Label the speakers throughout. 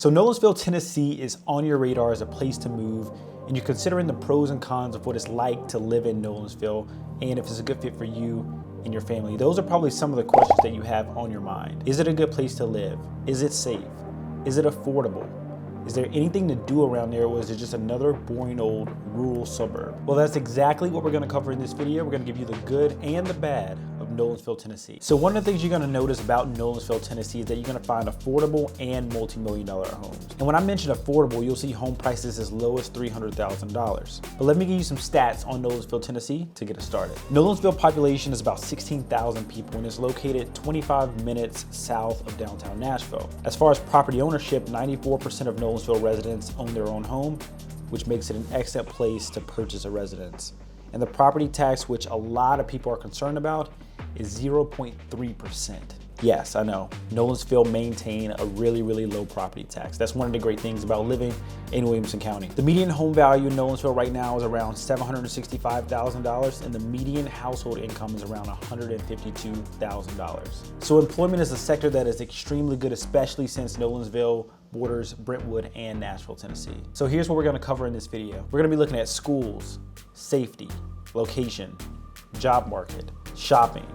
Speaker 1: So Nolensville, Tennessee is on your radar as a place to move, and you're considering the pros and cons of what it's like to live in Nolensville and if it's a good fit for you and your family. Those are probably some of the questions that you have on your mind. Is it a good place to live? Is it safe? Is it affordable? Is there anything to do around there, or is it just another boring old rural suburb? Well, that's exactly what we're gonna cover in this video. We're gonna give you the good and the bad of Nolensville, Tennessee. So one of the things you're gonna notice about Nolensville, Tennessee is that you're gonna find affordable and multi-million-dollar homes. And when I mention affordable, you'll see home prices as low as $300,000. But let me give you some stats on Nolensville, Tennessee to get us started. Nolensville population is about 16,000 people and is located 25 minutes south of downtown Nashville. As far as property ownership, 94% of Nolensville residents own their own home, which makes it an excellent place to purchase a residence. And the property tax, which a lot of people are concerned about, is 0.3%. Yes, I know, Nolensville maintain a really low property tax. That's one of the great things about living in Williamson County. The median home value in Nolensville right now is around $765,000, and the median household income is around $152,000. So employment is a sector that is extremely good, especially since Nolensville borders Brentwood and Nashville, Tennessee. So here's what we're gonna cover in this video. We're gonna be looking at schools, safety, location, job market, shopping,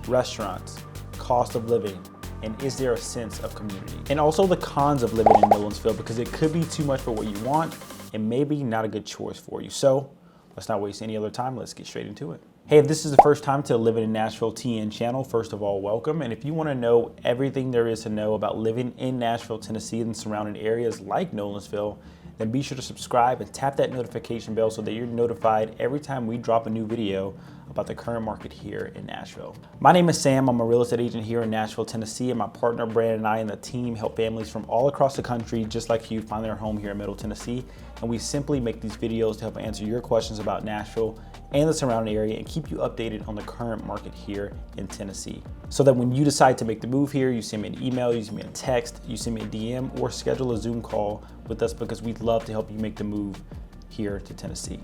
Speaker 1: restaurants, cost of living, and is there a sense of community? And also the cons of living in Nolensville, because it could be too much for what you want and maybe not a good choice for you. So let's not waste any other time. Let's get straight into it. Hey, if this is the first time to Living in Nashville TN channel, first of all, welcome. And if you want to know everything there is to know about living in Nashville, Tennessee and surrounding areas like Nolensville, then be sure to subscribe and tap that notification bell so that you're notified every time we drop a new video about the current market here in Nashville. My name is Sam. I'm a real estate agent here in Nashville, Tennessee, and my partner Brandon and I and the team help families from all across the country, just like you, find their home here in Middle Tennessee. And we simply make these videos to help answer your questions about Nashville and the surrounding area and keep you updated on the current market here in Tennessee. So that when you decide to make the move here, you send me an email, you send me a text, you send me a DM, or schedule a Zoom call with us, because we'd love to help you make the move here to Tennessee.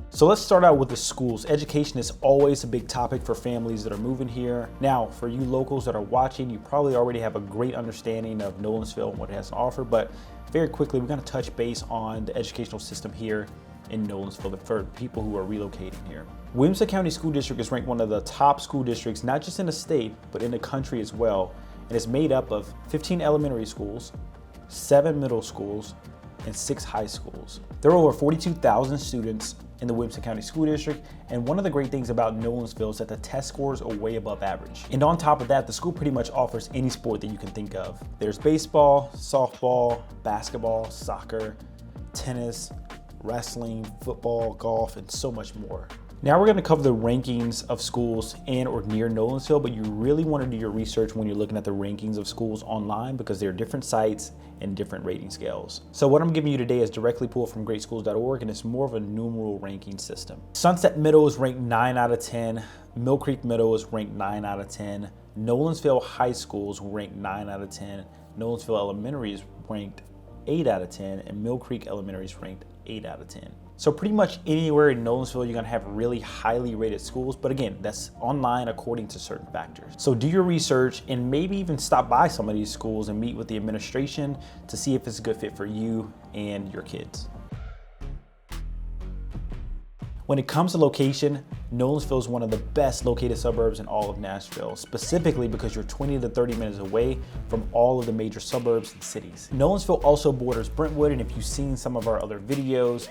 Speaker 1: So let's start out with the schools. Education is always a big topic for families that are moving here. Now, for you locals that are watching, you probably already have a great understanding of Nolensville and what it has to offer, but very quickly, we're gonna touch base on the educational system here in Nolensville for people who are relocating here. Williamson County School District is ranked one of the top school districts, not just in the state, but in the country as well. And it's made up of 15 elementary schools, 7 middle schools, and 6 high schools. There are over 42,000 students in the Williamson County School District, and one of the great things about Nolensville is that the test scores are way above average. And on top of that, the school pretty much offers any sport that you can think of. There's baseball, softball, basketball, soccer, tennis, wrestling, football, golf, and so much more. Now we're going to cover the rankings of schools in or near Nolensville, but you really want to do your research when you're looking at the rankings of schools online, because there are different sites and different rating scales. So what I'm giving you today is directly pulled from greatschools.org, and it's more of a numeral ranking system. Sunset Middle is ranked 9 out of 10. Mill Creek Middle is ranked 9 out of 10. Nolensville High School is ranked 9 out of 10. Nolensville Elementary is ranked 8 out of 10, and Mill Creek Elementary is ranked 8 out of 10. So pretty much anywhere in Nolensville, you're gonna have really highly rated schools, but again, that's online according to certain factors. So do your research and maybe even stop by some of these schools and meet with the administration to see if it's a good fit for you and your kids. When it comes to location, Nolensville is one of the best located suburbs in all of Nashville, specifically because you're 20 to 30 minutes away from all of the major suburbs and cities. Nolensville also borders Brentwood, and if you've seen some of our other videos,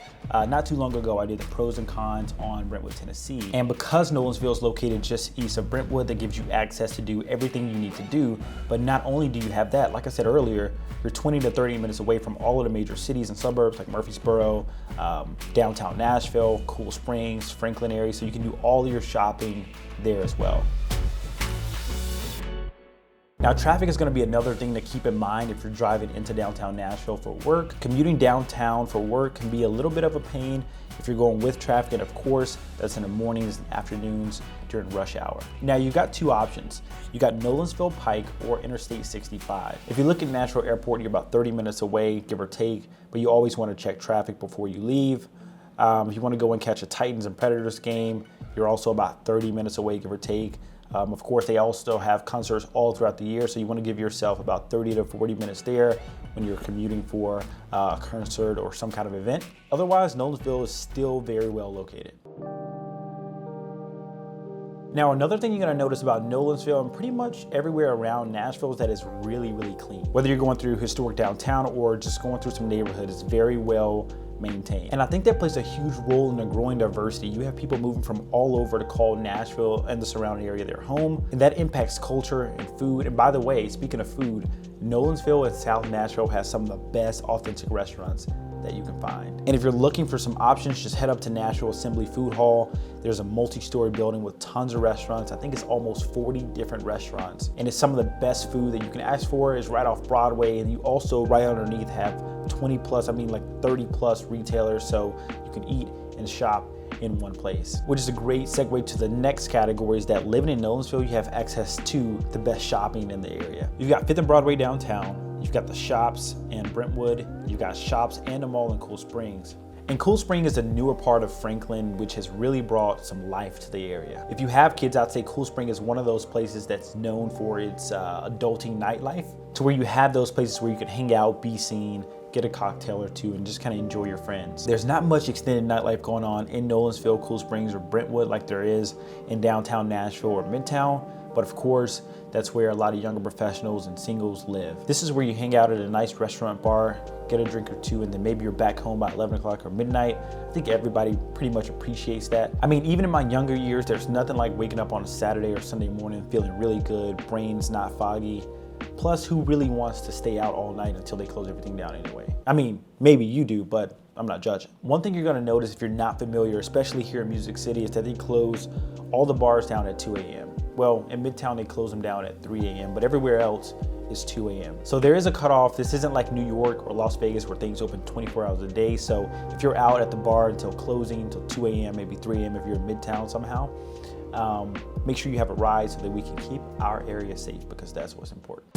Speaker 1: not too long ago I did the pros and cons on Brentwood, Tennessee. And because Nolensville is located just east of Brentwood, that gives you access to do everything you need to do. But not only do you have that, like I said earlier, you're 20 to 30 minutes away from all of the major cities and suburbs like Murfreesboro, downtown Nashville, Cool Springs, Franklin area, so you can do all your shopping there as well. Now, traffic is going to be another thing to keep in mind if you're driving into downtown Nashville for work. Commuting downtown for work can be a little bit of a pain if you're going with traffic, and of course, that's in the mornings and afternoons during rush hour. Now, you've got two options. You got Nolensville Pike or Interstate 65. If you look at Nashville Airport, you're about 30 minutes away, give or take, but you always want to check traffic before you leave. If you want to go and catch a Titans and Predators game, you're also about 30 minutes away, give or take. Of course, they also have concerts all throughout the year, so you want to give yourself about 30 to 40 minutes there when you're commuting for a concert or some kind of event. Otherwise, Nolensville is still very well located. Now, another thing you're gonna notice about Nolensville and pretty much everywhere around Nashville is that it's really, really clean. Whether you're going through historic downtown or just going through some neighborhood, it's very well maintained. And I think that plays a huge role in the growing diversity. You have people moving from all over to call Nashville and the surrounding area their home, and that impacts culture and food. And by the way, speaking of food, Nolensville and South Nashville has some of the best authentic restaurants that you can find. And if you're looking for some options, just head up to Nashville Assembly Food Hall. There's a multi-story building with tons of restaurants. I think it's almost 40 different restaurants. And it's some of the best food that you can ask for. Is right off Broadway. And you also right underneath have 20 plus, like 30 plus retailers. So you can eat and shop in one place, which is a great segue to the next category, is that living in Nolensville, you have access to the best shopping in the area. You've got 5th and Broadway downtown. You've got the shops in Brentwood. You've got shops and a mall in Cool Springs. And Cool Springs is a newer part of Franklin, which has really brought some life to the area. If you have kids, I'd say Cool Springs is one of those places that's known for its adulting nightlife, to where you have those places where you can hang out, be seen, get a cocktail or two, and just kind of enjoy your friends. There's not much extended nightlife going on in Nolensville, Cool Springs, or Brentwood like there is in downtown Nashville or Midtown. But of course, that's where a lot of younger professionals and singles live. This is where you hang out at a nice restaurant bar, get a drink or two, and then maybe you're back home by 11 o'clock or midnight. I think everybody pretty much appreciates that. I mean, even in my younger years, there's nothing like waking up on a Saturday or Sunday morning feeling really good, brains not foggy. Plus, who really wants to stay out all night until they close everything down anyway? I mean, maybe you do, but I'm not judging. One thing you're gonna notice if you're not familiar, especially here in Music City, is that they close all the bars down at 2 a.m. Well, in Midtown, they close them down at 3 a.m., but everywhere else is 2 a.m. So there is a cutoff. This isn't like New York or Las Vegas where things open 24 hours a day. So if you're out at the bar until closing, until 2 a.m., maybe 3 a.m. if you're in Midtown somehow, make sure you have a ride so that we can keep our area safe, because that's what's important.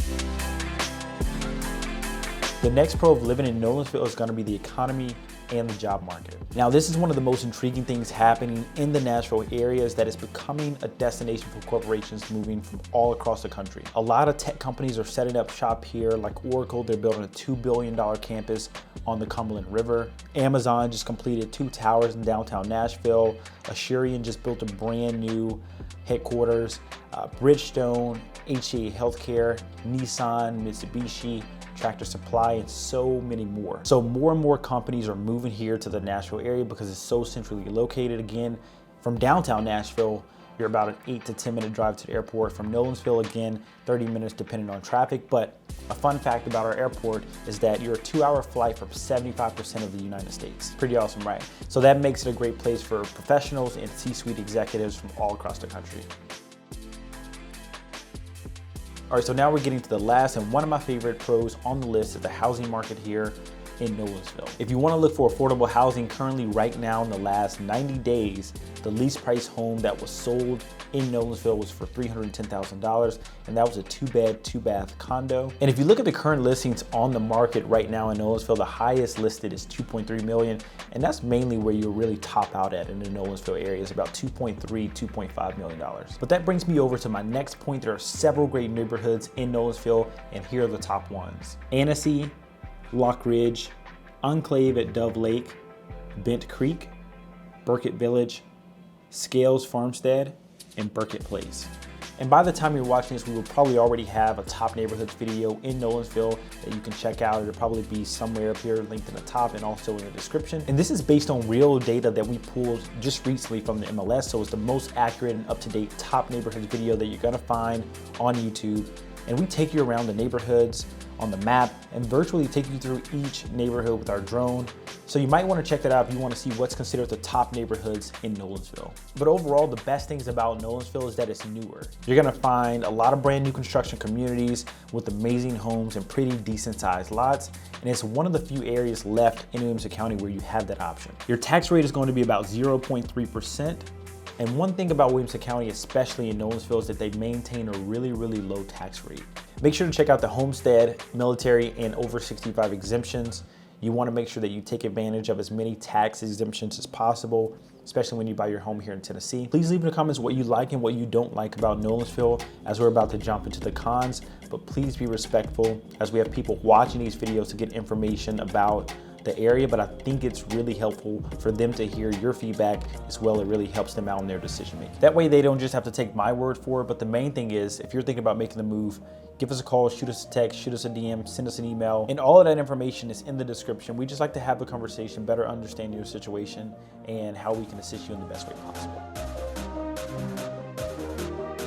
Speaker 1: The next pro of living in Nolensville is gonna be the economy and the job market. Now, this is one of the most intriguing things happening in the Nashville area, is that it's becoming a destination for corporations moving from all across the country. A lot of tech companies are setting up shop here, like Oracle. They're building a $2 billion campus on the Cumberland River. Amazon just completed 2 towers in downtown Nashville. Asurion just built a brand new headquarters. Bridgestone, HCA Healthcare, Nissan, Mitsubishi, Tractor Supply, and so many more. So more and more companies are moving here to the Nashville area because it's so centrally located. Again, from downtown Nashville, you're about an 8 to 10 minute drive to the airport. From Nolensville, again, 30 minutes depending on traffic. But a fun fact about our airport is that you're a 2-hour flight from 75% of the United States. Pretty awesome, right? So that makes it a great place for professionals and C-suite executives from all across the country. All right, so now we're getting to the last and one of my favorite pros on the list is the housing market here in Nolensville. If you want to look for affordable housing, currently right now in the last 90 days, the least price home that was sold in Nolensville was for $310,000, and that was a 2-bed, 2-bath condo. And if you look at the current listings on the market right now in Nolensville, the highest listed is $2.3 million, and that's mainly where you'll really top out at in the Nolensville area, is about $2.3, $2.5 million. But that brings me over to my next point. There are several great neighborhoods in Nolensville, and here are the top ones. Annecy, Lock Ridge, Enclave at Dove Lake, Bent Creek, Burkett Village, Scales Farmstead, and Burkett Place. And by the time you're watching this, we will probably already have a top neighborhoods video in Nolensville that you can check out. It'll probably be somewhere up here linked in the top and also in the description. And this is based on real data that we pulled just recently from the MLS. So it's the most accurate and up-to-date top neighborhoods video that you're gonna find on YouTube. And we take you around the neighborhoods on the map and virtually take you through each neighborhood with our drone. So you might want to check that out if you want to see what's considered the top neighborhoods in Nolensville. But overall, the best things about Nolensville is that it's newer. You're gonna find a lot of brand new construction communities with amazing homes and pretty decent sized lots. And it's one of the few areas left in Williamson County where you have that option. Your tax rate is going to be about 0.3%. And one thing about Williamson County, especially in Nolensville, is that they maintain a really, really low tax rate. Make sure to check out the homestead, military, and over 65 exemptions. You want to make sure that you take advantage of as many tax exemptions as possible especially when you buy your home here in Tennessee. Please leave in the comments what you like and what you don't like about Nolensville as we're about to jump into the cons, but please be respectful as we have people watching these videos to get information about the area, but I think it's really helpful for them to hear your feedback as well. It really helps them out in their decision making. That way they don't just have to take my word for it, but the main thing is if you're thinking about making the move, give us a call, shoot us a text, shoot us a DM, send us an email, and all of that information is in the description. We just like to have a conversation, better understand your situation and how we can assist you in the best way possible.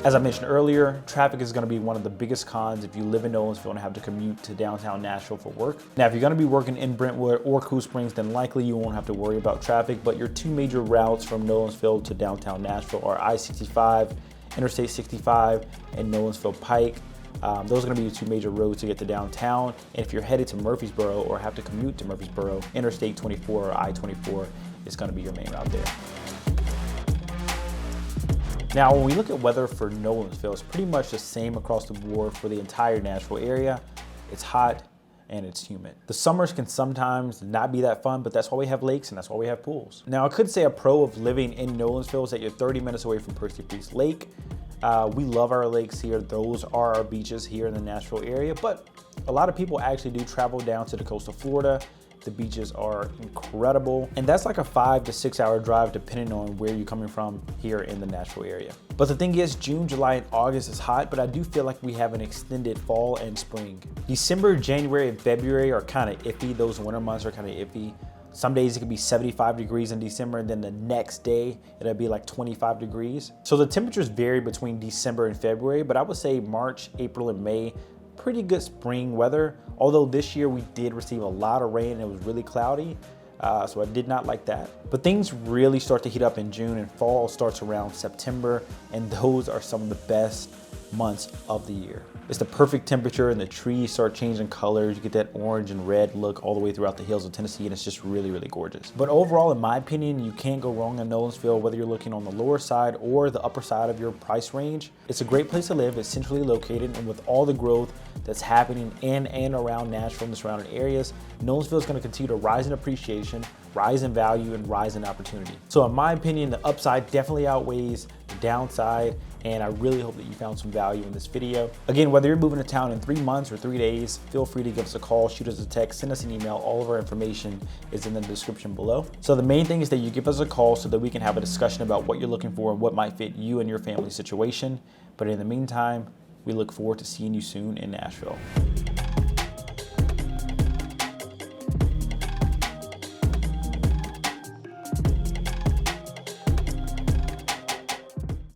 Speaker 1: As I mentioned earlier, traffic is going to be one of the biggest cons if you live in Nolensville and have to commute to downtown Nashville for work. Now, if you're going to be working in Brentwood or Cool Springs, then likely you won't have to worry about traffic, but your two major routes from Nolensville to downtown Nashville are I-65, Interstate 65, and Nolensville Pike. Those are going to be your two major roads to get to downtown. And if you're headed to Murfreesboro or have to commute to Murfreesboro, Interstate 24 or I-24 is going to be your main route there. Now, when we look at weather for Nolensville, it's pretty much the same across the board for the entire Nashville area. It's hot and it's humid. The summers can sometimes not be that fun, but that's why we have lakes and that's why we have pools. Now, I could say a pro of living in Nolensville is that you're 30 minutes away from Percy Priest Lake. We love our lakes here. Those are our beaches here in the Nashville area, but a lot of people actually do travel down to the coast of Florida. The beaches are incredible, and that's like a 5 to 6 hour drive depending on where you're coming from here in the Nashville area. But the thing is, June, July, and August is hot, but I do feel like we have an extended fall and spring. December, January, and February are kind of iffy. Those winter months are kind of iffy. Some days it could be 75 degrees in December, and then the next day it'll be like 25 degrees. So the temperatures vary between December and February, but I would say March, April, and May, pretty good spring weather. Although this year we did receive a lot of rain and it was really cloudy, so I did not like that. But things really start to heat up in June, and fall starts around September, and those are some of the best months of the year. It's the perfect temperature and the trees start changing colors. You get that orange and red look all the way throughout the hills of Tennessee, and it's just really, really gorgeous. But overall, in my opinion, you can't go wrong in Nolensville, whether you're looking on the lower side or the upper side of your price range. It's a great place to live. It's centrally located, and with all the growth that's happening in and around Nashville and the surrounding areas, Nolensville is going to continue to rise in appreciation, rise in value, and rise in opportunity. So in my opinion, the upside definitely outweighs the downside, and I really hope that you found some value in this video. Again, whether you're moving to town in 3 months or 3 days, feel free to give us a call, shoot us a text, send us an email. All of our information is in the description below. So the main thing is that you give us a call so that we can have a discussion about what you're looking for and what might fit you and your family situation. But in the meantime, we look forward to seeing you soon in Nashville.